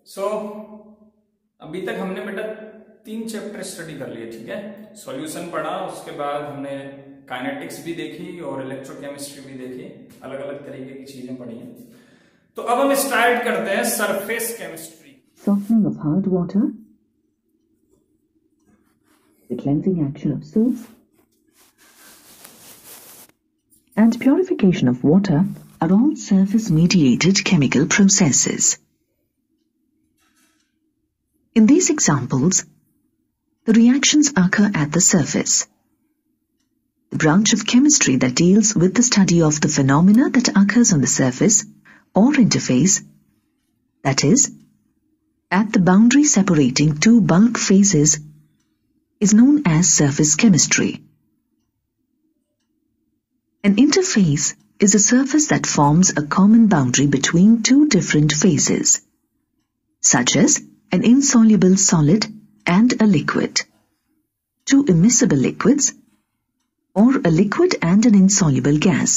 सो अभी तक हमने बेटा 3 चैप्टर स्टडी कर लिए, ठीक है। सॉल्यूशन पढ़ा, उसके बाद हमने काइनेटिक्स भी देखी और इलेक्ट्रोकेमिस्ट्री भी देखी, अलग अलग तरीके की चीजें पढ़ी हैं। तो अब हम स्टार्ट करते हैं surface chemistry. Softening of hard water, the cleansing action of soaps, and purification of water are all surface-mediated chemical processes. In these examples, the reactions occur at the surface. The branch of chemistry that deals with the study of the phenomena that occurs on the surface or interface, that is, at the boundary separating two bulk phases, is known as surface chemistry. An interface is a surface that forms a common boundary between two different phases, such as an insoluble solid and a liquid, two immiscible liquids, or a liquid and an insoluble gas.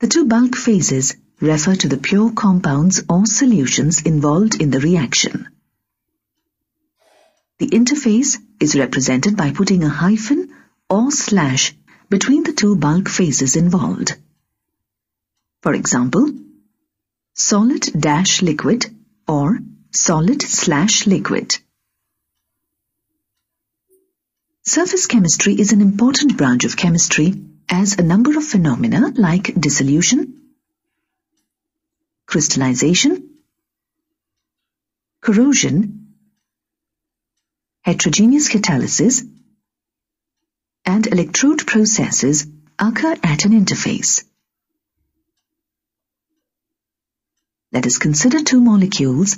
The two bulk phases refer to the pure compounds or solutions involved in the reaction. The interface is represented by putting a hyphen or slash between the two bulk phases involved. For example, solid-liquid or solid/liquid. Surface chemistry is an important branch of chemistry as a number of phenomena like dissolution, crystallization, corrosion, heterogeneous catalysis, and electrode processes occur at an interface. Let us consider two molecules,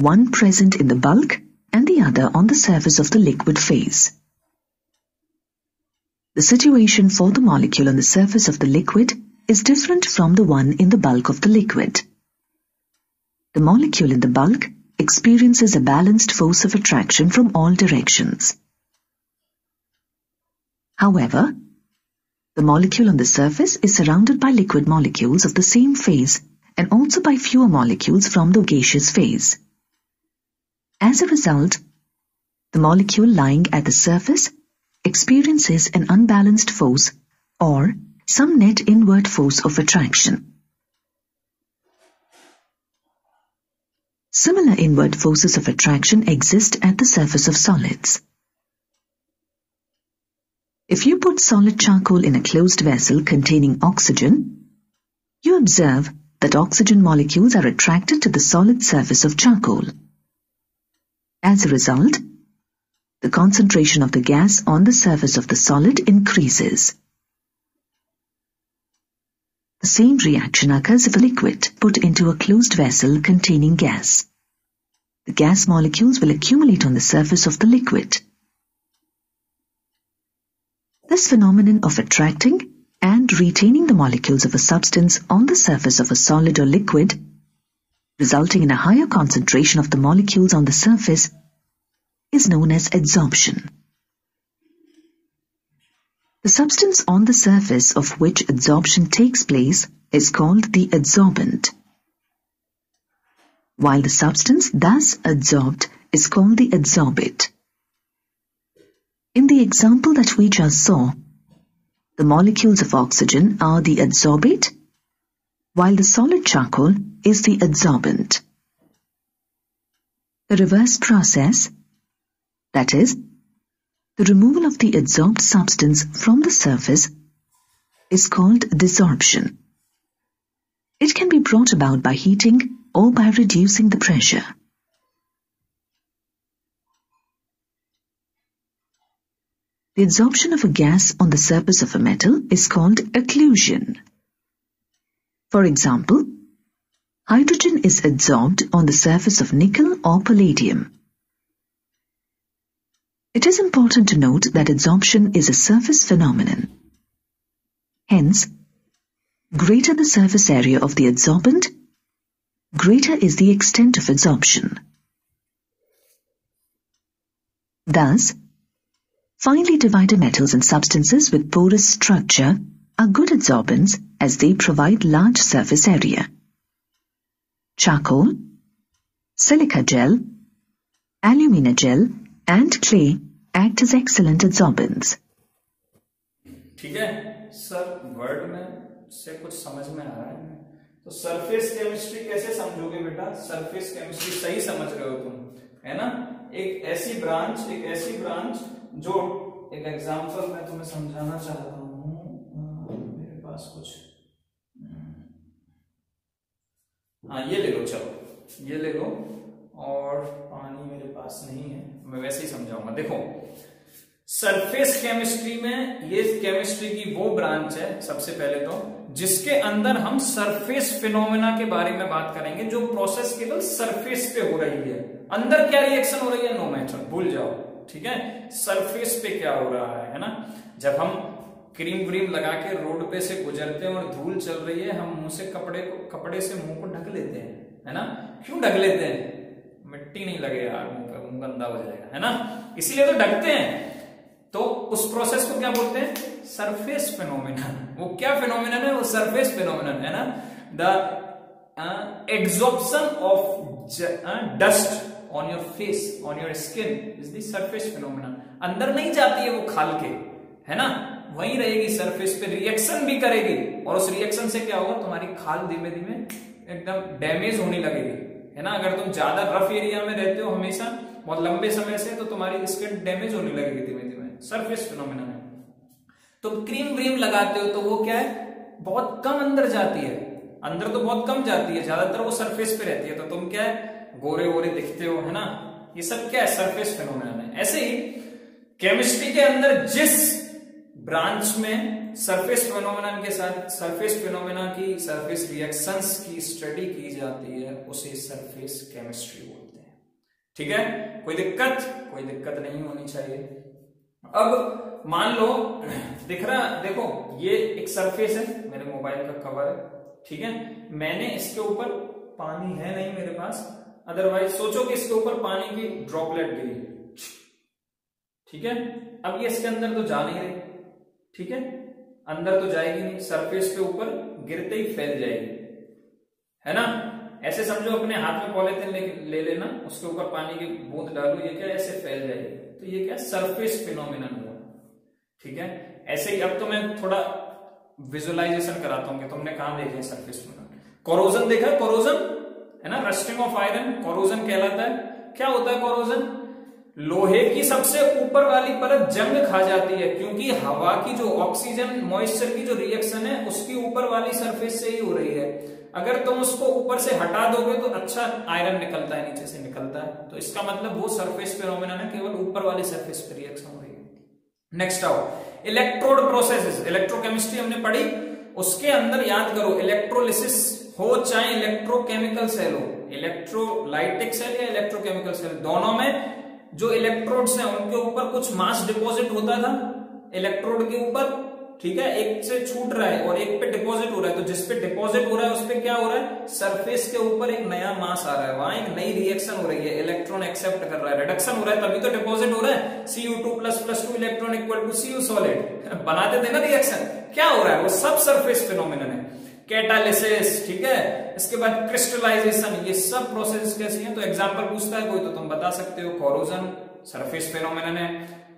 one present in the bulk and the other on the surface of the liquid phase. The situation for the molecule on the surface of the liquid is different from the one in the bulk of the liquid. The molecule in the bulk experiences a balanced force of attraction from all directions. However, the molecule on the surface is surrounded by liquid molecules of the same phase and also by fewer molecules from the gaseous phase. As a result, the molecule lying at the surface experiences an unbalanced force or some net inward force of attraction. Similar inward forces of attraction exist at the surface of solids. If you put solid charcoal in a closed vessel containing oxygen, you observe that oxygen molecules are attracted to the solid surface of charcoal. As a result, the concentration of the gas on the surface of the solid increases. The same reaction occurs if a liquid put into a closed vessel containing gas. The gas molecules will accumulate on the surface of the liquid. This phenomenon of attracting and retaining the molecules of a substance on the surface of a solid or liquid, resulting in a higher concentration of the molecules on the surface, is known as adsorption. The substance on the surface of which adsorption takes place is called the adsorbent, while the substance thus adsorbed is called the adsorbate. In the example that we just saw, the molecules of oxygen are the adsorbate, while the solid charcoal is the adsorbent. The reverse process, that is, the removal of the adsorbed substance from the surface, is called desorption. It can be brought about by heating or by reducing the pressure. The adsorption of a gas on the surface of a metal is called occlusion. For example, hydrogen is adsorbed on the surface of nickel or palladium. It is important to note that adsorption is a surface phenomenon. Hence, greater the surface area of the adsorbent, greater is the extent of adsorption. Thus, finely divided metals and substances with porous structure are good adsorbents as they provide large surface area. charcoal, silica gel, alumina gel, and clay act as excellent adsorbents. ठीक है sir, word में से कुछ समझ में आ रहा है? तो सरफेस केमिस्ट्री कैसे समझोगे बेटा? सरफेस केमिस्ट्री सही समझ रहे हो तुम, है ना? एक ऐसी ब्रांच जो, एक एग्जांपल मैं तुम्हें समझाना चाहता हूँ, मेरे पास कुछ, हाँ ये ले लो, चलो ये ले लो, और पानी मेरे पास नहीं है, मैं वैसे ही समझाऊंगा। देखो सरफेस केमिस्ट्री में, ये केमिस्ट्री की वो ब्रांच है सबसे पहले तो जिसके अंदर हम सरफेस फिनोमेना के बारे में बात करेंगे, जो प्रोसेस केवल सरफेस पे हो रही है, अंदर क्या रिएक्शन हो रही है नो मैटर, भूल जाओ, ठीक है? सरफेस पे क्या हो रहा है ना? जब हम क्रीम व्रीम लगा के रोड पे से गुजरते हैं और धूल चल रही है, हम मुंह से कपड़े से मुंह को ढक लेते हैं, है ना? क्यों ढक लेते हैं? मिट्टी नहीं लगे यार मुंह पे, मुंह गंदा हो जाएगा, है ना? इसीलिए तो ढकते हैं। तो उस प्रोसेस को क्या बोलते हैं? Surface phenomenon. वो क्या फिनोमेनन है? वो सरफेस फिनोमेनन है ना। The absorption of dust on your face, on your skin is the surface phenomenon. अंदर नहीं जाती है वो खाल के, है ना, वहीं रहेगी सरफेस पे, रिएक्शन भी करेगी, और उस रिएक्शन से क्या होगा? तुम्हारी खाल धीमे धीमे एकदम डैमेज होने लगेगी, है ना? अगर तुम ज्यादा रफ एरिया में रहते हो हमेशा बहुत लंबे समय से, तो तुम्हारी स्किन डैमेज होने लगेगी धीमे धीमे, सरफेस फिनोमेनन है। तो क्रीम व्रीम लगाते हो तो वो क्या है? बहुत कम अंदर जाती है, अंदर तो बहुत कम जाती है, ज्यादातर वो सरफेस पे रहती है, तो तुम क्या है? गोरे गोरे दिखते हो, है ना? ये सब क्या है? सरफेस फिनोमेनन है। ऐसे ही केमिस्ट्री के अंदर जिस ब्रांच में सरफेस फिनोमेनन के साथ सरफेस फिनोमेना की, सरफेस रिएक्शंस की स्टडी की जाती है, उसे सरफेस केमिस्ट्री बोलते हैं। ठीक है, कोई दिक्कत नहीं होनी चाहिए। अब मान लो दिख रहा, देखो ये एक सरफेस है, मेरे मोबाइल का कवर है, ठीक है? मैंने इसके ऊपर, पानी है नहीं मेरे पास, अदरवाइज सोचो कि इसके ऊपर पानी की ड्रॉपलेट गिरी, ठीक है? अब ये इसके अंदर तो जा नहीं रही, ठीक है? अंदर तो जाएगी नहीं, सरफेस के ऊपर गिरते ही फैल जाएगी, है ना? ऐसे समझो अपने हाथ में पॉलीथिन ले लेना, उसके ऊपर पानी की बूंद डालो, ये क्या ऐसे फैल जाएगी, तो ये क्या? सरफेस फिनोमेनन हुआ, ठीक है? ऐसे ही अब तो मैं थोड़ा विजुअलाइजेशन कराता हूं कि तुमने कहां देखे हैं सरफेस फिनोमेनन। कोरोजन देखा है? कोरोजन है ना, रस्टिंग ऑफ आयरन कोरोजन कहलाता है। क्या होता है कोरोजन? लोहे की सबसे ऊपर वाली परत जंग खा जाती है, क्योंकि हवा की जो ऑक्सीजन मॉइस्चर की जो रिएक्शन है उसकी ऊपर वाली सरफेस से ही हो रही है। अगर तुम उसको ऊपर से हटा दोगे तो अच्छा आयरन निकलता है, नीचे से निकलता है, तो इसका मतलब वो सरफेस फिनोमेनन है, केवल ऊपर वाली सरफेस पे रिएक्शन हो रही है। नेक्स्ट आओ इलेक्ट्रोड प्रोसेसेस। इलेक्ट्रोकेमिस्ट्री हमने पढ़ी, उसके अंदर याद करो इलेक्ट्रोलिसिस हो चाहे इलेक्ट्रोकेमिकल सेल हो, इलेक्ट्रोलाइटिक सेल या इलेक्ट्रोकेमिकल सेल, दोनों में जो इलेक्ट्रोड्स हैं उनके ऊपर कुछ मास डिपॉजिट होता था इलेक्ट्रोड के ऊपर, ठीक है? एक से छूट रहा है और एक पे डिपॉजिट हो रहा है, तो जिस पे डिपॉजिट हो रहा है उस पे क्या हो रहा है? सरफेस के ऊपर एक नया मास आ रहा है, वहां एक नई रिएक्शन हो रही है, इलेक्ट्रॉन एक्सेप्ट कर रहा है, रिडक्शन हो रहा है, तभी तो डिपॉजिट हो रहा है। Cu2++2 electron equal to Cu solid, बनाते थे ना रिएक्शन, क्या हो रहा है? वो सब सरफेस फिनोमेनन है। कैटालिसिस, ठीक है? इसके बाद क्रिस्टलाइजेशन, ये सब प्रोसेस कैसी हैं? तो एग्जांपल पूछता है कोई तो तुम बता सकते हो, कोरोजन सरफेस फिनोमेनन है,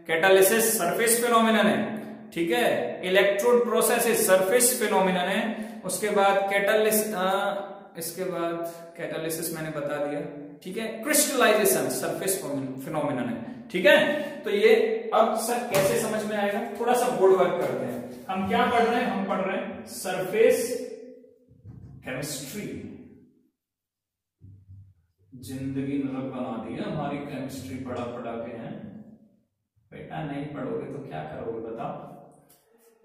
कैटालिसिस सरफेस फिनोमेनन है, ठीक है? इलेक्ट्रोड प्रोसेस सरफेस फिनोमेनन है। उसके बाद इसके बाद कैटालिसिस मैंने बता दिया, ठीक है? क्रिस्टलाइजेशन सरफेस फिनोमेनन है, ठीक है? तो ये अब सर कैसे समझ में आएगा? थोड़ा सा बोर्ड वर्क करते हैं। हम क्या पढ़ रहे हैं? हम पढ़ रहे हैं सरफेस केमिस्ट्री। जिंदगी नरक बना दी है हमारी केमिस्ट्री पढ़ा के हैं बेटा, नहीं पढ़ोगे तो क्या करोगे बताओ?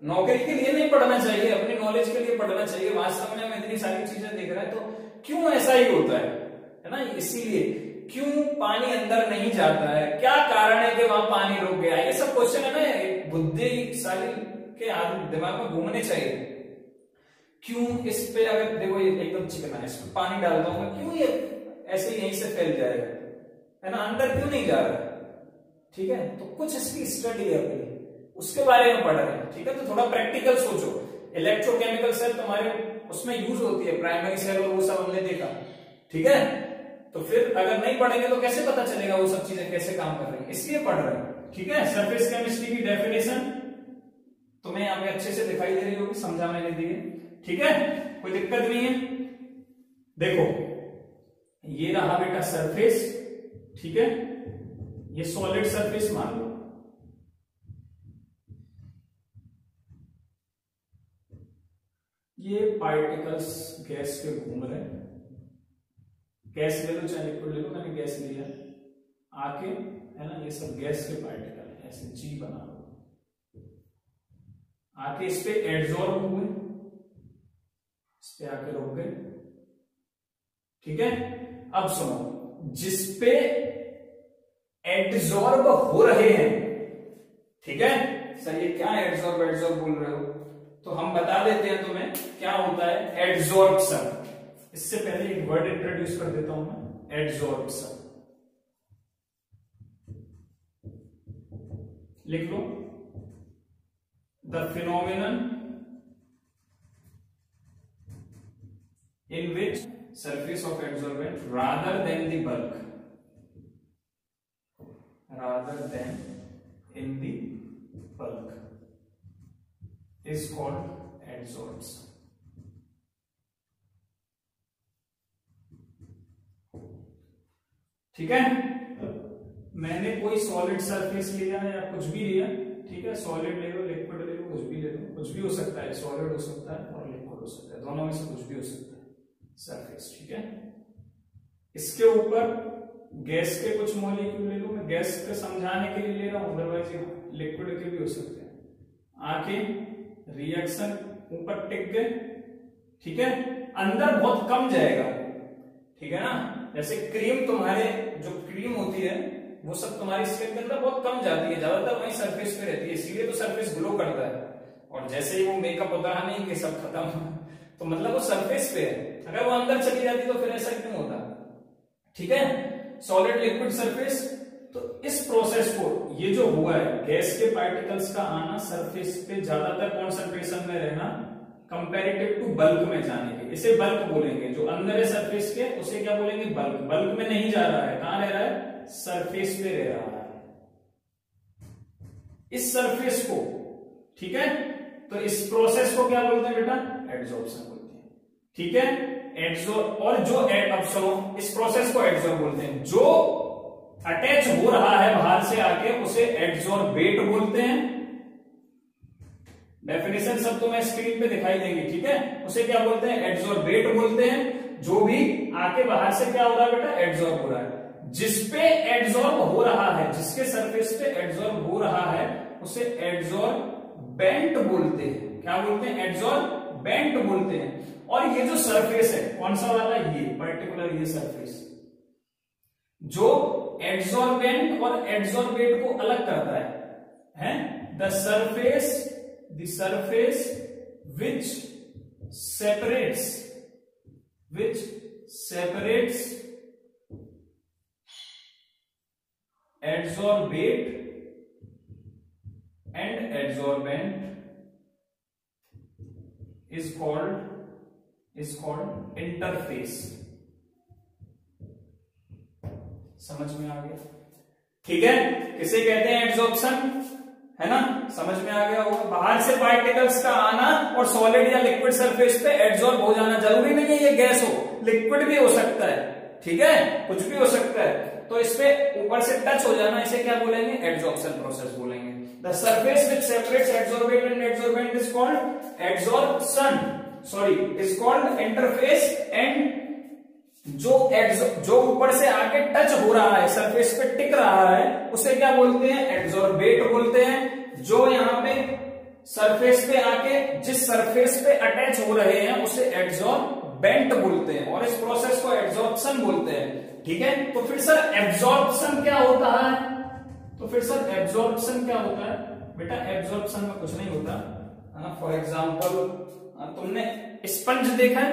नौकरी के लिए नहीं पढ़ना चाहिए, अपनी नॉलेज के लिए पढ़ना चाहिए। वास्तव में हम इतनी सारी चीजें देख रहे हैं, तो क्यों ऐसा ही होता है ना? इसीलिए क्यों पानी अंदर नहीं जाता है, क्या कारण है कि वहां पानी रुक गया, ये सब क्वेश्चन है ना, बुद्धिशाली के दिमाग में घूमने चाहिए। क्यों इस पे, अगर देखो ये एकदम चिकना है, इस पे पानी डालता हूं मैं, क्यों ये ऐसे यहीं से फैल जाएगा, है ना? अंदर क्यों नहीं जा रहा, ठीक है? तो कुछ इसकी स्टडी है अपनी, उसके बारे में पढ़ रहे हैं, ठीक है? तो थोड़ा प्रैक्टिकल सोचो। इलेक्ट्रोकेमिकल सेल तुम्हारे उसमें यूज होती है, प्राइमरी सेल और वो सब हमने देखा, ठीक है। तो फिर अगर नहीं पढ़ेंगे तो कैसे पता चलेगा वो सब चीजें कैसे काम कर रही है, इसलिए पढ़ रहे हैं। ठीक है, सरफेस केमिस्ट्री की डेफिनेशन तुम्हें यहाँ पे अच्छे से दिखाई दे रही होगी, समझा मैंने दी है। ठीक है, कोई दिक्कत नहीं है। देखो ये रहा बेटा सरफेस, ठीक है, ये सॉलिड सरफेस मान लो, ये पार्टिकल्स गैस पे घूम रहे हैं, गैस ले लो चाहे लिक्विड ले लो, मैंने गैस लिया आके, है ना, ये सब गैस के पार्टिकल है, ऐसे जी बना लो, आके इस पे एड्सॉर्ब हुए, इस पे आके रुक गए। ठीक है, अब सुनो, जिसपे एड्सॉर्ब हो रहे हैं, ठीक है सर, ये क्या एड्सॉर्ब एड्सॉर्ब बोल रहे हो, तो हम बता देते हैं तुम्हें क्या होता है एड्सॉर्प्शन। इससे पहले एक वर्ड इंट्रोड्यूस कर देता हूं मैं, एड्सॉर्प्शन लिख लो। The phenomenon in which surface of adsorbent rather than the bulk, rather than in the bulk, is called adsorption. ठीक है, मैंने कोई सॉलिड सरफेस लिया या कुछ भी लिया, ठीक है, सॉलिड ले लो, लिक्विड ले लो, कुछ भी ले लो, कुछ भी हो सकता है, सॉलिड हो सकता है और लिक्विड हो सकता है, दोनों में से कुछ भी हो सकता है सरफेस। ठीक है, इसके ऊपर गैस के कुछ मॉलिक्यूल ले लो, मैं गैस के समझाने के लिए ले रहा हूं, अदरवाइज लिक्विड के भी हो सकते हैं, आके रिएक्शन ऊपर टिक गए। ठीक है, अंदर बहुत कम जाएगा, ठीक है ना, जैसे क्रीम, तुम्हारे जो क्रीम होती है वो सब तुम्हारी स्किन के अंदर बहुत कम जाती है, ज्यादातर वही सरफेस पे रहती है, इसीलिए तो सरफेस ग्लो करता है। और जैसे ही वो मेकअप होता है नहीं कि सब खत्म, तो मतलब वो सरफेस पे है, अगर वो अंदर चली जाती तो फिर ऐसा क्यों होता। ठीक है, सॉलिड लिक्विड सरफेस, तो इस प्रोसेस को, ये जो हुआ है गैस के पार्टिकल्स का आना सरफेस पे ज्यादातर कॉन्सेंट्रेशन में रहना कंपैरेटिव टू बल्क में जाने के, इसे बल्क बोलेंगे। जो अंदर है सरफेस के उसे क्या बोलेंगे, बल्क। बल्क में नहीं जा रहा है, कहां रह रहा है, सरफेस पे रह रहा है, इस सरफेस को। ठीक है, तो इस प्रोसेस को क्या बोलते हैं बेटा, एड्सॉर्प्शन बोलते हैं। ठीक है, एड्सॉर्ब, और जो अब सुनो, इस प्रोसेस को एड्सॉर्ब बोलते हैं, जो अटैच हो रहा है बाहर से आके उसे एड्सॉर्बेट बोलते हैं। डेफिनेशन सब तुम्हें स्क्रीन पे दिखाई देंगी। ठीक है, उसे क्या बोलते हैं, एड्सॉर्बेट बोलते हैं। जो भी आके बाहर से क्या हो रहा है बेटा, एड्सॉर्ब हो रहा है। जिसपे एड्सॉर्ब हो रहा है, जिसके सरफेस पे एड्सॉर्ब हो रहा है उसे एड्सॉर्बेंट बोलते हैं। क्या बोलते हैं, एड्सॉर्बेंट बोलते हैं। और ये जो सरफेस है, कौन सा वाला, ये पर्टिकुलर ये सरफेस, जो एड्सॉर्बेंट और एड्सॉर्बेट को अलग करता है the surface which separates adsorbate and adsorbent is called interface। समझ में आ गया? ठीक है, किसे कहते हैं एड्सॉर्प्शन, है ना, समझ में आ गया होगा। बाहर से पार्टिकल्स का आना और सॉलिड या लिक्विड सरफेस पे एड्सॉर्ब हो जाना, जरूरी नहीं है ये गैस हो, लिक्विड भी हो सकता है। ठीक है, कुछ भी हो सकता है, तो इस पे ऊपर से टच हो जाना, इसे क्या बोलेंगे, एड्सॉर्प्शन प्रोसेस बोलेंगे। The surface which separates adsorbate and adsorbent is called adsorption, is called interface. And जो ऊपर से आके टच हो रहा है, सरफेस पे टिक रहा है, उसे क्या बोलते हैं, एड्सॉर्बेट बोलते हैं। जो यहाँ पे सरफेस पे आके जिस सरफेस पे अटैच हो रहे हैं उसे एड्सॉर्बेंट बोलते हैं, और इस प्रोसेस को एड्सॉर्प्शन बोलते हैं। ठीक है, तो फिर सर एब्सॉर्प्शन क्या होता है, तो फिर सर एब्सॉर्प्शन क्या होता है बेटा, एब्सॉर्प्शन में कुछ नहीं होता। फॉर एग्जाम्पल, तुमने स्पंज देखा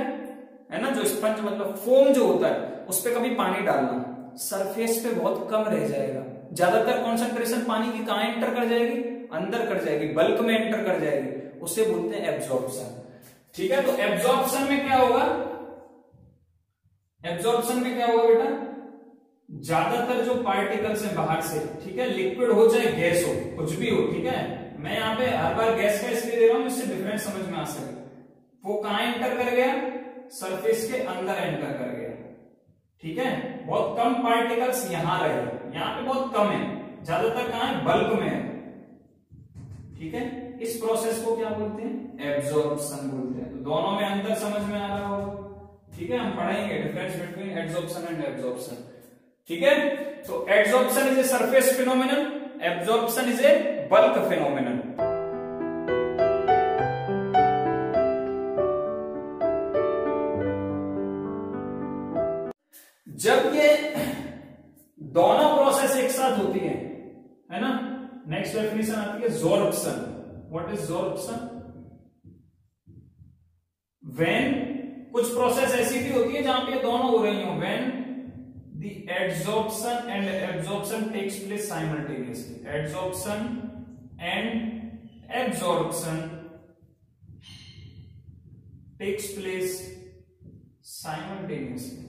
है ना, जो स्पंज मतलब फोम जो होता है, उस पे कभी पानी डालना, सरफेस पे बहुत कम रह जाएगा, ज्यादातर कंसंट्रेशन पानी की कहां एंटर कर जाएगी, अंदर कर जाएगी, बल्क में एंटर कर जाएगी, उसे बोलते हैं एब्सॉर्प्शन। ठीक है, तो एब्सॉर्प्शन में क्या होगा, एब्जॉर्प्शन में क्या होगा बेटा, ज्यादातर जो पार्टिकल्स है बाहर से, ठीक है, लिक्विड हो चाहे गैस हो, कुछ भी हो, ठीक है, मैं यहाँ पे हर बार गैस का इसलिए दे रहा हूं इससे डिफरेंस समझ में आ सके। वो कहां एंटर कर गया, सरफेस के अंदर एंटर कर गया, ठीक है। बहुत कम पार्टिकल्स यहां रहे, यहाँ पे बहुत कम है, ज्यादातर कहां है, बल्क में है, ठीक है। इस प्रोसेस को क्या बोलते हैं, एब्जॉर्प्शन बोलते हैं। तो दोनों में अंतर समझ में आ रहा होगा, ठीक है। हम पढ़ेंगे difference between absorption and absorption, ठीक है। तो absorption is a surface phenomenon, absorption is a bulk phenomenon. जब ये दोनों प्रोसेस एक साथ होती है ना, नेक्स्ट डेफिनेशन आती है sorption. What is sorption? When कुछ प्रोसेस ऐसी भी होती है जहां पे दोनों हो रही हो, when the adsorption and absorption takes place simultaneously, adsorption and absorption takes place simultaneously.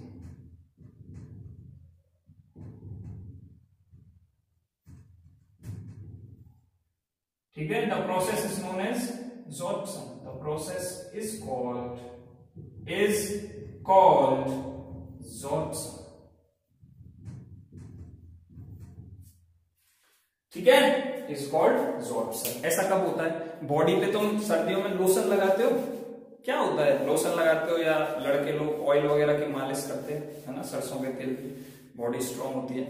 ठीक है, the process is known as sorption, the process is called sorption, ठीक है, इज कॉल्ड ज़ोर्प्शन। ऐसा कब होता है, बॉडी पे तुम सर्दियों में लोशन लगाते हो, क्या होता है, लोशन लगाते हो या लड़के लोग ऑयल वगैरह की मालिश करते हैं, है ना, सरसों के तेल की, बॉडी स्ट्रांग होती है।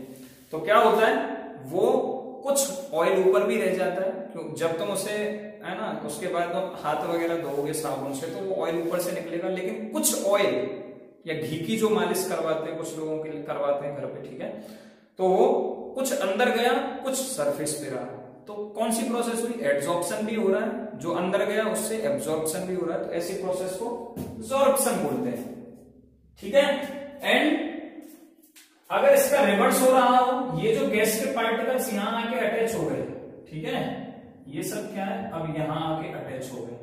तो क्या होता है, वो कुछ ऑयल ऊपर भी रह जाता है, क्यों, जब तुम उसे, है ना, उसके बाद तुम हाथ वगैरह धोओगे साबुन से तो वो ऑयल ऊपर से निकलेगा, लेकिन कुछ ऑयल या घी की जो मालिश करवाते हैं, कुछ लोगों के लिए करवाते हैं घर पे, ठीक है, तो वो कुछ अंदर गया, कुछ सरफेस पे रहा। तो कौन सी प्रोसेस हुई, एडजॉर्प्शन भी हो रहा है, जो अंदर गया उससे एब्जॉर्प्शन भी हो रहा है, तो ऐसी प्रोसेस को ज़ोर्प्शन बोलते हैं, ठीक है। एंड अगर इसका रिवर्स हो रहा हो, ये जो गैस के पार्टिकल्स यहां आके अटैच हो गए, ठीक है, ये सब क्या है, अब यहां आके अटैच हो गए,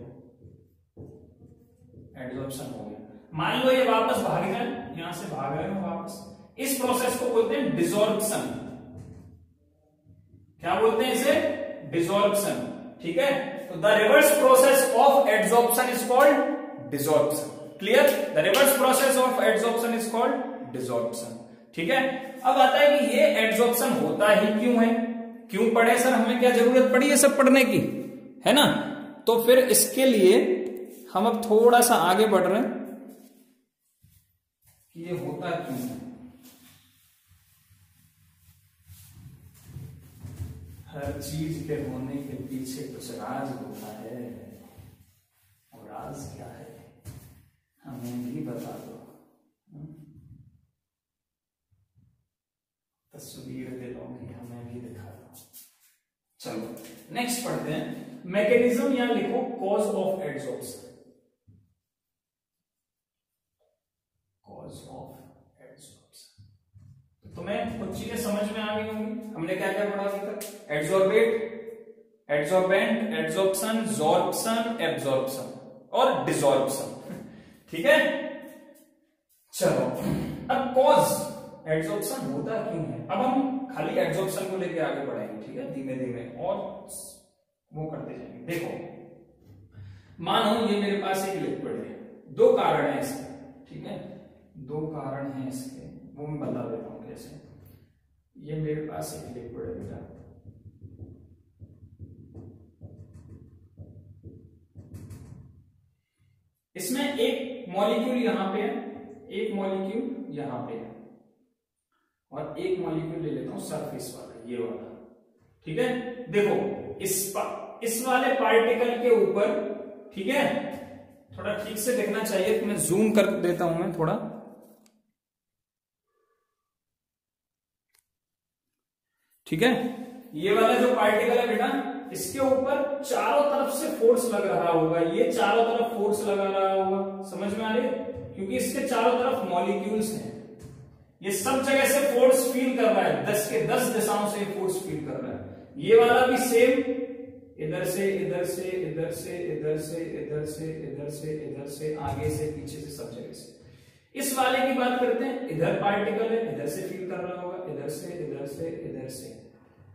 एडजॉर्प्शन हो गया। मान लो ये वापस भाग जाए, यहां से भाग रहे हो वापस, इस प्रोसेस को बोलते हैं डिसॉर्प्शन। क्या बोलते हैं इसे, डिसॉर्प्शन, ठीक है। तो the reverse process of adsorption is called desorption, clear, the reverse process of adsorption is called desorption, ठीक है। अब आता है कि ये एडजॉर्प्शन होता ही क्यों है, क्यों पढ़े सर, हमें क्या जरूरत पड़ी ये सब पढ़ने की, है ना। तो फिर इसके लिए हम अब थोड़ा सा आगे बढ़ रहे हैं कि ये होता क्यों है। हर चीज के होने के पीछे कुछ राज होता है, और राज क्या है हमें भी बता दो, तस्वीर दिलों की हमें भी दिखा दो। चलो नेक्स्ट पढ़ते हैं, मैकेनिज्म, या लिखो cause of adsorption, cause of adsorption. तो तुम्हें कुछ चीजें समझ में आ गई होंगी, हमने क्या क्या पढ़ा अभी तक, एडजॉर्बेट, एडजॉर्बेंट, एडजॉर्प्शन, ज़ोर्प्शन, एब्जॉर्प्शन और डिसॉर्प्शन, ठीक है। चलो अब कॉज, एडजॉर्प्शन होता क्यों है, अब हम खाली एडजॉर्प्शन को लेके आगे बढ़ेंगे, ठीक है, धीमे धीमे और वो करते जाएंगे। देखो मानो ये मेरे पास एक लिक्विड है, दो कारण है इसके, ठीक है, दो कारण है इसके, वो मैं बता देता हूं कैसे। ये मेरे पास एक लिक्विड है बेटा, इसमें एक मॉलिक्यूल यहां पे है, एक मॉलिक्यूल यहां पे है, और एक मॉलिक्यूल ले लेता हूं सरफेस वाला, ये वाला, ठीक है। देखो इस वाले पार्टिकल के ऊपर, ठीक है, थोड़ा ठीक से देखना चाहिए, तो मैं जूम कर देता हूं मैं थोड़ा, ठीक है। ये वाला जो पार्टिकल है बेटा, इसके ऊपर चारों तरफ से फोर्स लग रहा होगा, ये चारों तरफ फोर्स लगा रहा होगा, समझ में आ रही है, क्योंकि इसके चारों तरफ मॉलिक्यूल्स हैं, ये सब जगह से फोर्स फील कर रहा है, 10 के 10 दिशाओं से फोर्स फील कर रहा है। ये वाला भी सेम, इधर से इधर से इधर से इधर से इधर से इधर से इधर से आगे से पीछे से सब जगह से। इस वाले की बात करते हैं, इधर पार्टिकल है, इधर से फील कर रहा होगा, इधर से इधर से इधर से,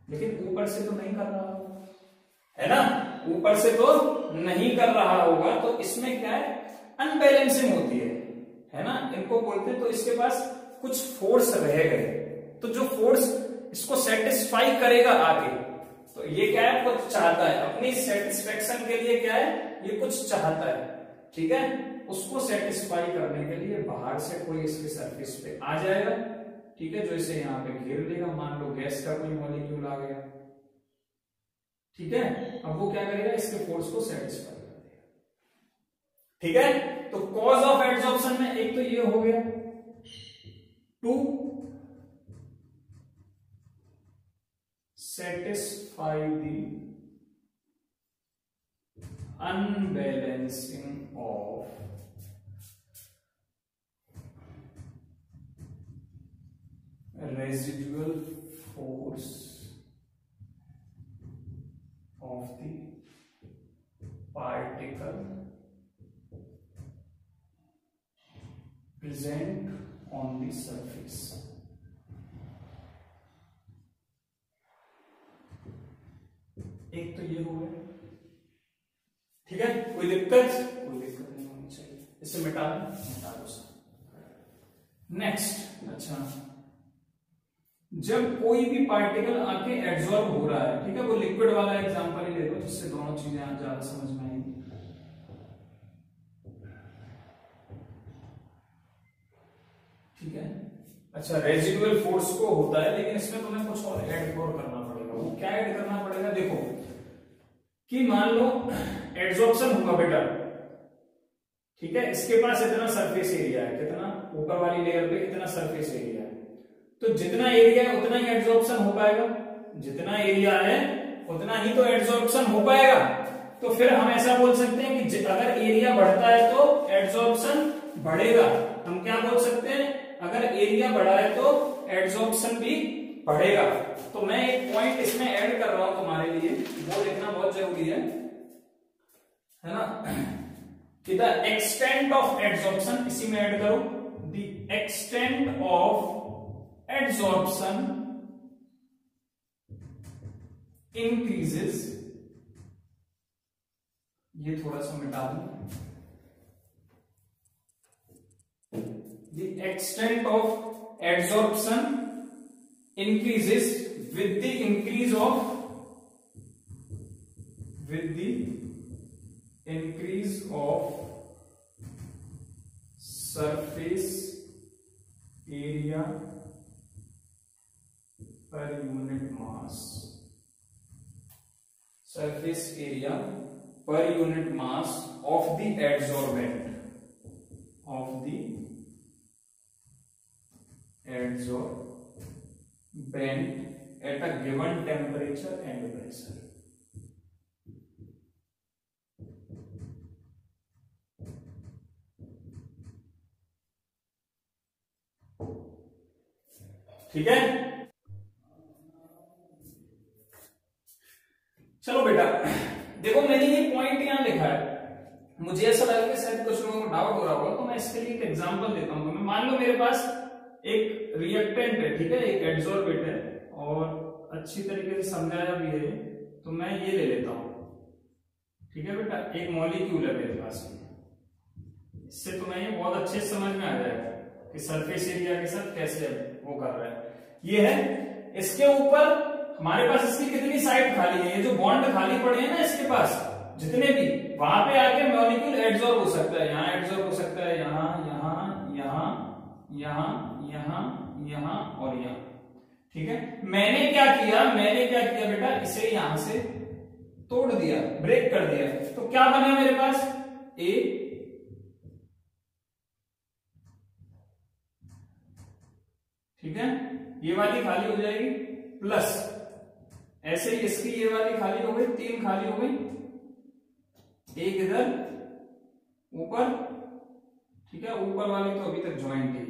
लेकिन ऊपर से तो नहीं कर रहा होगा, है ना, ऊपर से तो नहीं कर रहा होगा। तो इसमें क्या है, अनबैलेंसिंग होती है ना, इनको बोलते हैं। तो इसके पास कुछ फोर्स रह गए, तो जो फोर्स इसको सेटिस्फाई करेगा आगे, तो ये क्या है, कुछ चाहता है अपनी सेटिस्फेक्शन के लिए, क्या है, ये कुछ चाहता है, ठीक है, उसको सेटिस्फाई करने के लिए बाहर से कोई इसके सरफेस पे आ जाएगा, ठीक है, जो इसे यहाँ पे घेर लेगा। मान लो गैस का कोई मॉलिक्यूल आ गया, ठीक है, अब वो क्या करेगा, इसके फोर्स को सेटिस्फाई कर देगा, ठीक है। तो कॉज ऑफ एड्सॉर्प्शन में एक तो ये हो गया, to satisfy the unbalancing of residual force of the particle present on the surface। एक तो ये हो गया, ठीक है, कोई दिक्कत नहीं होनी चाहिए, इसे मिटा दो। नेक्स्ट, अच्छा, जब कोई भी पार्टिकल आके एब्जॉर्ब हो रहा है, ठीक है, वो लिक्विड वाला एग्जांपल ही ले लो, जिससे दोनों चीजें ज्यादा समझ में आएंगी। ठीक है, अच्छा, रेजिडुअल फोर्स को होता है, लेकिन इसमें तुम्हें कुछ और ऐड करना पड़ेगा। वो क्या ऐड करना पड़ेगा, देखो कि मान लो एड्सॉर्प्शन हुआ बेटा, ठीक है, इसके पास इतना सरफेस एरिया है, कितना, ऊपर वाली लेयर पे इतना सरफेस एरिया है, तो जितना एरिया है उतना ही एड्सॉर्प्शन हो पाएगा, जितना एरिया है उतना ही तो एड्सॉर्प्शन हो पाएगा। तो फिर हम ऐसा बोल सकते हैं कि अगर एरिया बढ़ता है तो एड्सॉर्प्शन बढ़ेगा। हम क्या बोल सकते हैं, अगर एरिया बढ़ा है तो एड्सॉर्प्शन भी बढ़ेगा। तो मैं एक पॉइंट इसमें ऐड कर रहा हूं तुम्हारे लिए, वो लिखना बहुत जरूरी है ना, कि द एक्सटेंट ऑफ एड्सॉर्प्शन, इसी में ऐड करो, the extent of adsorption increases, ये थोड़ा सा मिटा दूं, the extent of adsorption increases with the increase of surface area per unit mass, surface area per unit mass of the adsorbent, adsorbent at a given temperature and pressure। ठीक है, चलो बेटा, देखो मैंने ये पॉइंट यहां लिखा है, मुझे ऐसा लगा कि शायद कुछ लोगों को डाउट हो रहा होगा, तो मैं इसके लिए एक एग्जांपल देता हूं। मैं मान लो मेरे पास एक रिएक्टेंट है, ठीक है, एक एड्सॉर्बेंट है, और अच्छी तरीके से समझाया भी है, तो मैं ये ले लेता हूं, ठीक है बेटा, एक मॉलिक्यूल है मेरे पास, इससे तुम्हें ये बहुत अच्छे से समझ में आ जाएगा कि सरफेस एरिया के साथ कैसे वो कर रहा है। ये है, इसके ऊपर हमारे पास इसकी कितनी साइड खाली है, ये जो बॉन्ड खाली पड़े हैं ना इसके पास जितने भी, वहां पे आके मॉलिक्यूल एड्सॉर्ब हो सकता है, यहाँ एड्सॉर्ब हो सकता है, यहाँ यहाँ यहाँ यहाँ यहाँ यहाँ और यहाँ, ठीक है। मैंने क्या किया बेटा, इसे यहां से तोड़ दिया, ब्रेक कर दिया, तो क्या बना मेरे पास, ए, ठीक है, ये वाली खाली हो जाएगी, प्लस ऐसे ही इसकी ये वाली खाली हो गई, 3 खाली हो गई, एक इधर ऊपर, ठीक है, ऊपर वाली तो अभी तक ज्वाइंट है,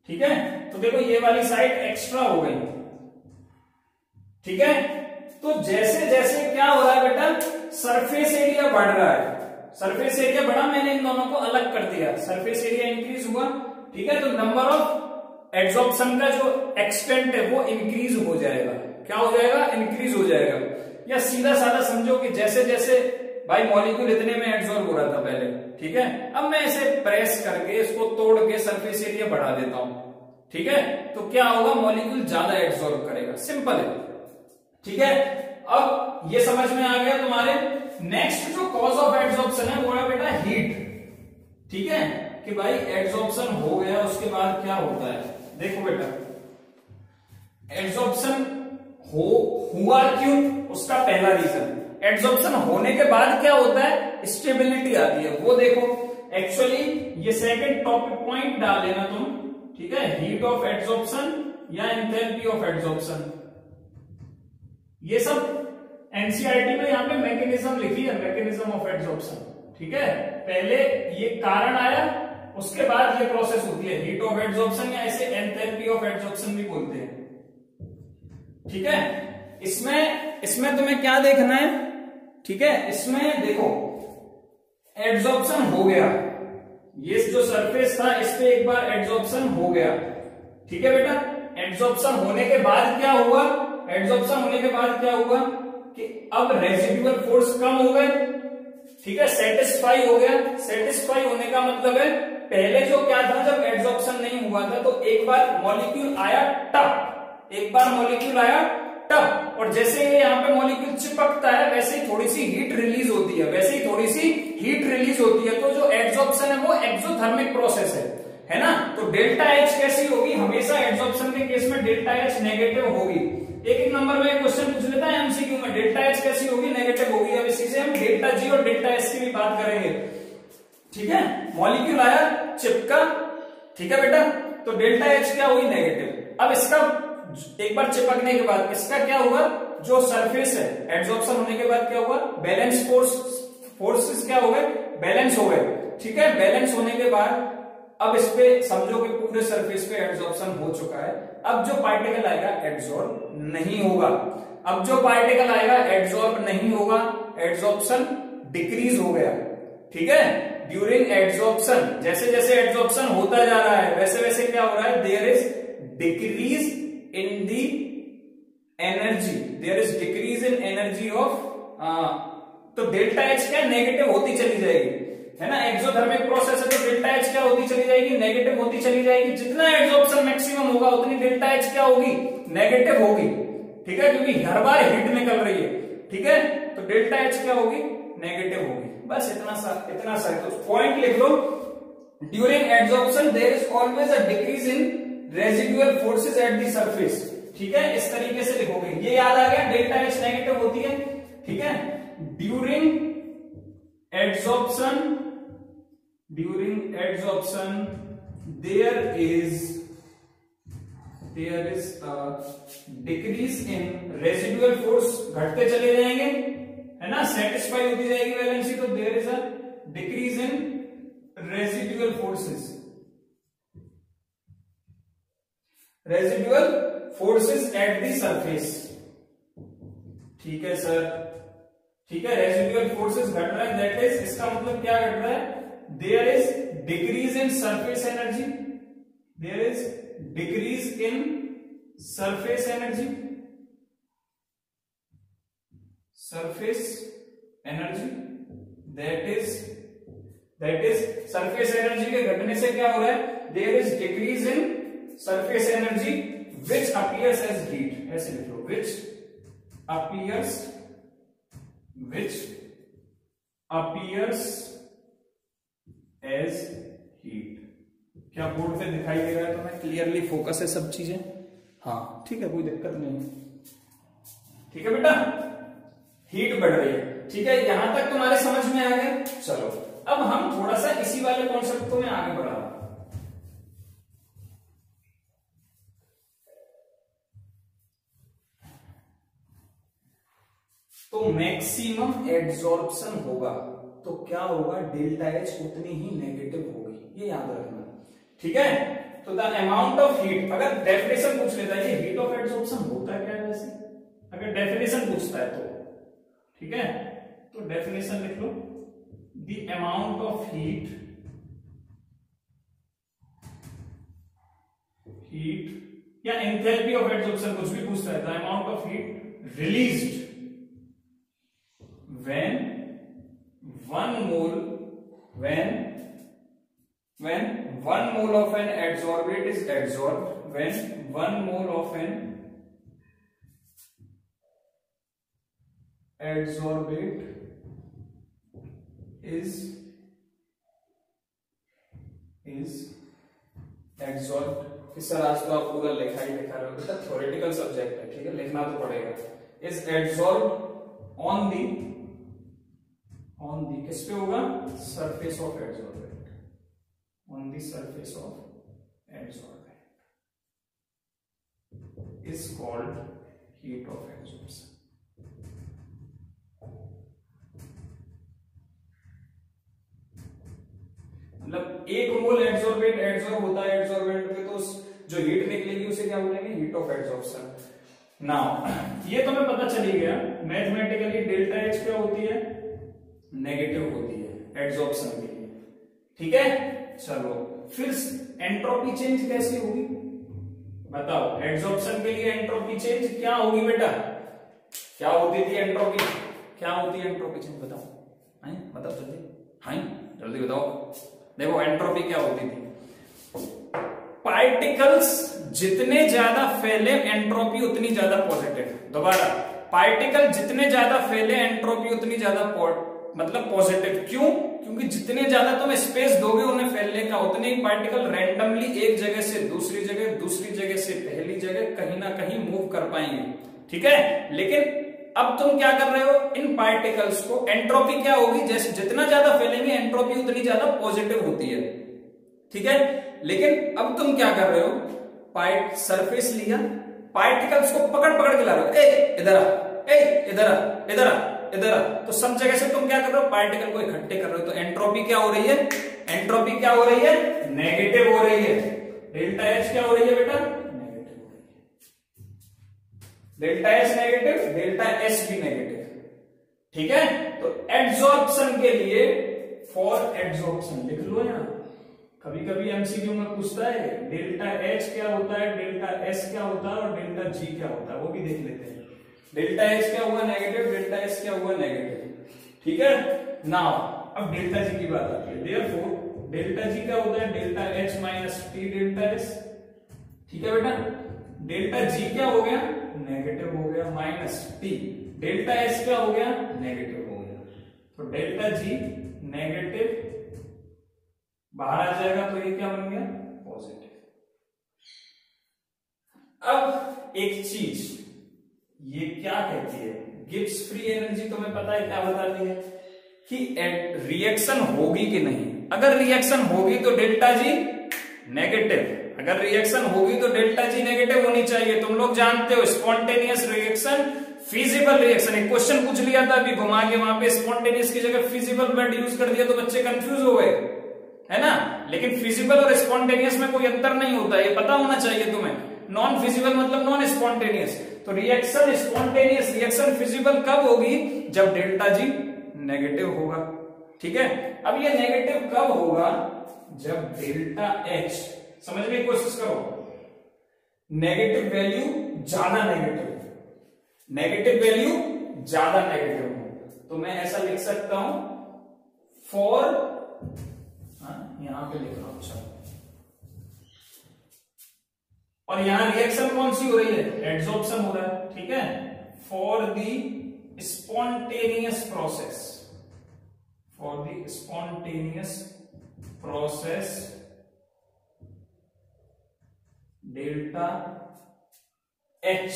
ठीक है। तो देखो ये वाली साइड एक्स्ट्रा हो गई, ठीक है। तो जैसे जैसे क्या हो रहा है बेटा, सरफेस एरिया बढ़ रहा है, सरफेस एरिया बढ़ा, मैंने इन दोनों को अलग कर दिया, सरफेस एरिया इंक्रीज हुआ, ठीक है, तो नंबर ऑफ एड्सॉर्प्शन का जो एक्सटेंट है वो इंक्रीज हो जाएगा। क्या हो जाएगा? इंक्रीज हो जाएगा। या सीधा साधा समझो कि जैसे जैसे भाई मॉलिक्यूल इतने में एड्सॉर्ब हो रहा था पहले, ठीक है, अब मैं इसे प्रेस करके इसको तोड़ के सरफेस एरिया बढ़ा देता हूं, ठीक है, तो क्या होगा? मॉलिक्यूल ज्यादा एड्सॉर्ब करेगा। सिंपल है, ठीक है। अब ये समझ में आ गया तुम्हारे। नेक्स्ट जो कॉज ऑफ एड्सॉर्प्शन है वो है बेटा हीट, ठीक है, कि भाई एड्सॉर्प्शन हो गया उसके बाद क्या होता है। देखो बेटा, एड्सॉर्प्शन हुआ क्यों? उसका पहला रीजन, एड्सॉर्प्शन होने के बाद क्या होता है? स्टेबिलिटी आती है। वो देखो, एक्चुअली ये सेकंड टॉपिक पॉइंट डाल लेना तुम, ठीक है, हीट ऑफ एड्सॉर्प्शन या एंथैल्पी ऑफ एड्सॉर्प्शन। ये सब एनसीईआरटी में यहाँ पे मैकेनिज्म लिखी है, मैकेनिज्म ऑफ एड्सॉर्प्शन, ठीक है। पहले ये कारण आया, उसके बाद ये प्रोसेस होती है हीट ऑफ एड्सॉर्प्शन, या इसे एंथैल्पी ऑफ एड्सॉर्प्शन भी बोलते हैं, ठीक है। इसमें तुम्हें क्या देखना है, ठीक है, इसमें देखो एड्सॉर्प्शन हो गया, ये जो सरफेस था इस पे एक बार एड्सॉर्प्शन हो गया, ठीक है बेटा। एड्सॉर्प्शन होने के बाद क्या हुआ? एड्सॉर्प्शन होने के बाद क्या हुआ कि अब रेसिडुअल फोर्स कम हो गए, ठीक है, सेटिस्फाई हो गया। सेटिस्फाई होने का मतलब है पहले जो क्या था, जब एड्सॉर्प्शन नहीं हुआ था तो एक बार मॉलिक्यूल आया टप, एक बार मॉलिक्यूल आया टप, और जैसे ये यहाँ पे मॉलिक्यूल चिपकता है वैसे ही थोड़ी सी हीट रिलीज होती है, वैसे ही थोड़ी सी हीट रिलीज होती है। तो जो एड्सॉर्प्शन है वो एक्सोथर्मिक प्रोसेस है ना। तो डेल्टा एच कैसी होगी? हमेशा एड्सॉर्प्शन के केस में डेल्टा एच नेगेटिव होगी। एक नंबर में क्वेश्चन पूछ लेता है एमसीक्यू में, डेल्टा एच कैसी होगी? नेगेटिव होगी। अब इसी से हम डेल्टा जी और डेल्टा एस की भी बात करेंगे, ठीक है। मॉलिक्यूल आया, चिपका, ठीक है बेटा, तो डेल्टा एच क्या हुई? नेगेटिव। अब इसका एक बार चिपकने के बाद इसका क्या हुआ? जो सरफेस है, एड्सॉर्प्शन होने के बाद क्या हुआ? बैलेंस फोर्सेस क्या हो गए? बैलेंस हो गए, ठीक है। बैलेंस होने के बाद अब इस पे समझो कि पूरे सरफेस पे एड्सॉर्प्शन हो चुका है। अब जो पार्टिकल आएगा एड्सॉर्ब नहीं होगा, अब जो पार्टिकल आएगा एड्सॉर्ब नहीं होगा, एड्सॉर्प्शन डिक्रीज हो गया, ठीक है। ड्यूरिंग एड्सॉर्प्शन, जैसे जैसे एड्सॉर्प्शन होता जा रहा है वैसे वैसे क्या हो रहा है? There is decrease in the energy, there is decrease in energy of, तो डेल्टा एच क्या नेगेटिव होती चली जाएगी, है ना। एक्सोथर्मिक प्रोसेस है तो डेल्टा एच क्या होती चली जाएगी? नेगेटिव होती चली जाएगी। जितना एड्सॉर्प्शन मैक्सिमम होगा उतनी डेल्टा एच क्या होगी? नेगेटिव होगी, ठीक है, क्योंकि हर बार हीट निकल रही है, ठीक है। तो डेल्टा एच क्या होगी? नेगेटिव होगी। बस इतना सा है, तो पॉइंट लिख लो। During adsorption there is always a decrease in residual forces at the surface, ठीक है, इस तरीके से लिखोगे। ये याद आ गया, डेल्टा एच नेगेटिव होती है, ठीक है। During adsorption there is a decrease in residual force, घटते चले जाएंगे, है ना, सेटिस्फाई होती जाएगी वैलेंसी, तो there is a decrease in residual forces at the surface, ठीक है सर, ठीक है। रेसिडुअल फोर्सेस घट रहा है, दैट इज, इसका मतलब क्या घट रहा है? There is decrease in surface energy, there is decrease in surface energy, that is surface energy के घटने से क्या हो रहा है? There is decrease in surface energy which appears as heat, ऐसे लिख लो, विच appears as heat। क्या बोर्ड पे दिखाई दे रहा है तुम्हें? क्लियरली फोकस है सब चीजें? हाँ, ठीक है, कोई दिक्कत नहीं, ठीक है बेटा। हीट बढ़ रही है, ठीक है, यहां तक तुम्हारे समझ में आ गया। चलो अब हम थोड़ा सा इसी वाले कॉन्सेप्ट को मैं आगे बढ़ा। तो मैक्सिमम एड्सॉर्प्शन होगा तो क्या होगा? डेल्टा एच उतनी ही नेगेटिव होगी, ये याद रखना, ठीक है। तो द अमाउंट ऑफ हीट, अगर डेफिनेशन पूछ लेता है हीट ऑफ एड्सॉर्प्शन होता क्या है वैसे, अगर डेफिनेशन पूछता है तो, ठीक है, तो डेफिनेशन लिख लो, the amount of heat heat या एंथैल्पी ऑफ एडसॉर्प्शन, कुछ भी पूछता है, the amount of heat released when 1 mole of an adsorbate is adsorbed, when 1 mole of an adsorbate is adsorbed। Sir आज तो आप पूरा लिखा ही लिखा रहे हो बेटा, थ्योरेटिकल सब्जेक्ट है, ठीक है, लिखना तो पड़ेगा। इज एडसॉर्ब्ड ऑन दी किस पे होगा, surface of adsorbent, on the surface of adsorbent is called heat of adsorption. मतलब 1 मोल एडसॉर्ब होता है एडसॉर्बेंट पे, तो जो हीट निकलेगी उसे क्या बोलेंगे, हीट ऑफ एडसॉर्प्शन। नाउ ये तो हमें पता चली गया मैथमेटिकली डेल्टा एच क्या होती है, नेगेटिव होती है एडसॉर्प्शन के लिए, ठीक है। चलो फिर एंट्रोपी चेंज कैसी होगी बताओ, एडसॉर्प्शन के लिए एंट्रोपी चेंज क्या होगी बेटा, क्या होती थी एंट्रोपी, क्या होती है एंट्रोपी चेंज बताओ, बताओ जल्दी, हाँ जल्दी बताओ। देखो एंट्रोपी क्या होती थी, पार्टिकल्स जितने ज्यादा फैले एंट्रोपी उतनी ज्यादा पॉजिटिव। दोबारा, पार्टिकल जितने ज्यादा फैले एंट्रोपी उतनी ज्यादा मतलब पॉजिटिव। क्यों? क्योंकि जितने ज्यादा तुम स्पेस दोगे उन्हें फैलने का, उतने ही पार्टिकल रैंडमली एक जगह से दूसरी जगह, दूसरी जगह से पहली जगह कहीं ना कहीं मूव कर पाएंगे, ठीक है। लेकिन अब तुम क्या कर रहे हो, इन पार्टिकल्स को एंट्रोपी क्या होगी, जैसे जितना ज्यादा फैलेंगे एंट्रोपी उतनी ज्यादा पॉजिटिव होती है, ठीक है। लेकिन अब तुम क्या कर रहे हो, सरफेस लिया, पार्टिकल्स को पकड़ के ला रहे हो, इधर आ, इधर आ, इधर आ, इधर आ, तो सब जगह से तुम क्या कर रहे हो, पार्टिकल को इकट्ठे कर रहे हो। तो एंट्रोपी क्या हो रही है, एंट्रोपी क्या हो रही है, नेगेटिव हो रही है। डेल्टा एच क्या हो रही है बेटा, नेगेटिव हो रही है। Delta H negative, delta S भी नेगेटिव, ठीक है। तो एडसॉर्प्शन के लिए, फॉर एडसॉर्प्शन लिख लो यहां, कभी कभी एमसीक्यू में पूछता है डेल्टा एच क्या होता है, डेल्टा एस क्या होता है और डेल्टा जी क्या होता है, वो भी देख लेते हैं। डेल्टा एच क्या हुआ नेगेटिव, डेल्टा एस क्या हुआ नेगेटिव, ठीक है। नाउ अब डेल्टा जी की बात आती है, देयरफॉर डेल्टा जी क्या होता है, delta H minus T delta S, ठीक है बेटा। डेल्टा जी क्या हो गया, नेगेटिव हो गया, माइनस टी, डेल्टा एस क्या हो गया, नेगेटिव हो गया। तो डेल्टा जी नेगेटिव बाहर आ जाएगा, तो ये क्या बन गया, पॉजिटिव। अब एक चीज ये क्या कहती है, गिब्स फ्री एनर्जी तुम्हें पता है क्या बताती है, कि रिएक्शन होगी कि नहीं। अगर रिएक्शन होगी तो डेल्टा जी नेगेटिव, अगर रिएक्शन होगी तो डेल्टा जी नेगेटिव होनी चाहिए। तुम लोग जानते हो स्पॉन्टेनियस रिएक्शन, फिजिबल रिएक्शन, एक क्वेश्चन पूछ लिया था अभी घुमा के, वहां पे स्पॉन्टेनियस की जगह फिजिबल वर्ड यूज कर दिया तो बच्चे कंफ्यूज हो गए, है ना। लेकिन फिजिबल और स्पॉन्टेनियस में कोई अंतर नहीं होता, ये पता होना चाहिए तुम्हें। नॉन फिजिबल मतलब नॉन स्पॉन्टेनियस, तो रिएक्शन स्पॉन्टेनियस, रिएक्शन फिजिबल कब होगी, जब डेल्टा जी नेगेटिव होगा, ठीक है। अब ये नेगेटिव कब होगा, जब डेल्टा एच, समझने की कोशिश करो, नेगेटिव वैल्यू ज्यादा नेगेटिव, नेगेटिव वैल्यू ज्यादा नेगेटिव हो। तो मैं ऐसा लिख सकता हूं, फॉर, यहां पे लिख रहा हूं, चलो, और यहां रिएक्शन कौन सी हो रही है, एडसॉर्प्शन हो रहा है, ठीक है। For the spontaneous process, for the spontaneous process delta H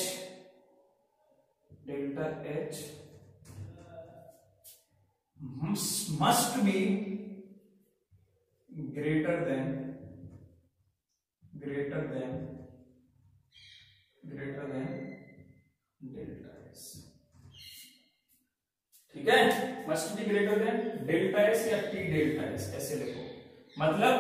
must be greater than delta S, ठीक है। must be greater than delta S या टी डेल्टा एस, ऐसे लिखो। मतलब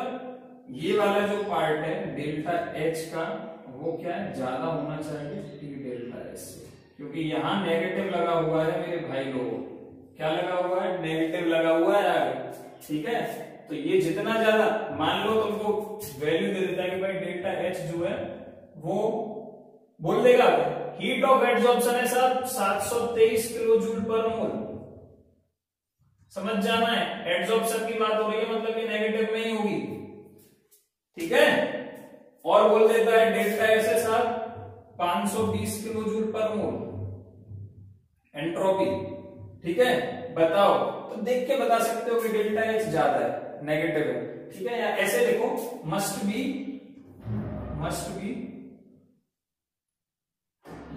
ये वाला जो पार्ट है डेल्टा एच का, वो क्या है, ज्यादा होना चाहिए टी डेल्टा एस से, क्योंकि यहां नेगेटिव लगा हुआ है मेरे भाई लोगों, क्या लगा हुआ है, नेगेटिव लगा हुआ है आगे, ठीक है। तो ये जितना ज्यादा, मान लो तुमको वैल्यू दे देता है कि भाई डेल्टा एच जो है वो बोल देगा हीट ऑफ एड्सॉर्प्शन है साहब 723 किलो जूल पर मोल। समझ जाना है, एड्सॉर्प्शन की बात हो रही है मतलब ये नेगेटिव में ही होगी, ठीक है। और बोल देता है डेल्टा एस है साहब 520 किलो जूल पर मोल एंट्रोपी, ठीक है। बताओ, तो देख के बता सकते हो कि डेल्टा एच ज्यादा है, नेगेटिव है, ठीक है। या ऐसे देखो मस्ट बी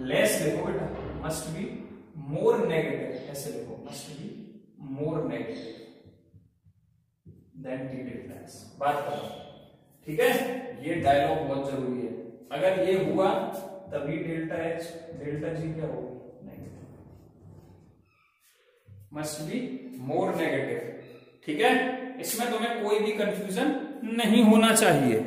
लेस, देखो बेटा मस्ट बी मोर नेगेटिव, ऐसे देखो must be more negative than T delta S. बात करो, ठीक है। ये डायलॉग बहुत जरूरी है, अगर ये हुआ तभी डेल्टा एच डेल्टा जी क्या होगी, मस्ट बी मोर नेगेटिव, ठीक है। इसमें तुम्हें कोई भी कंफ्यूजन नहीं होना चाहिए।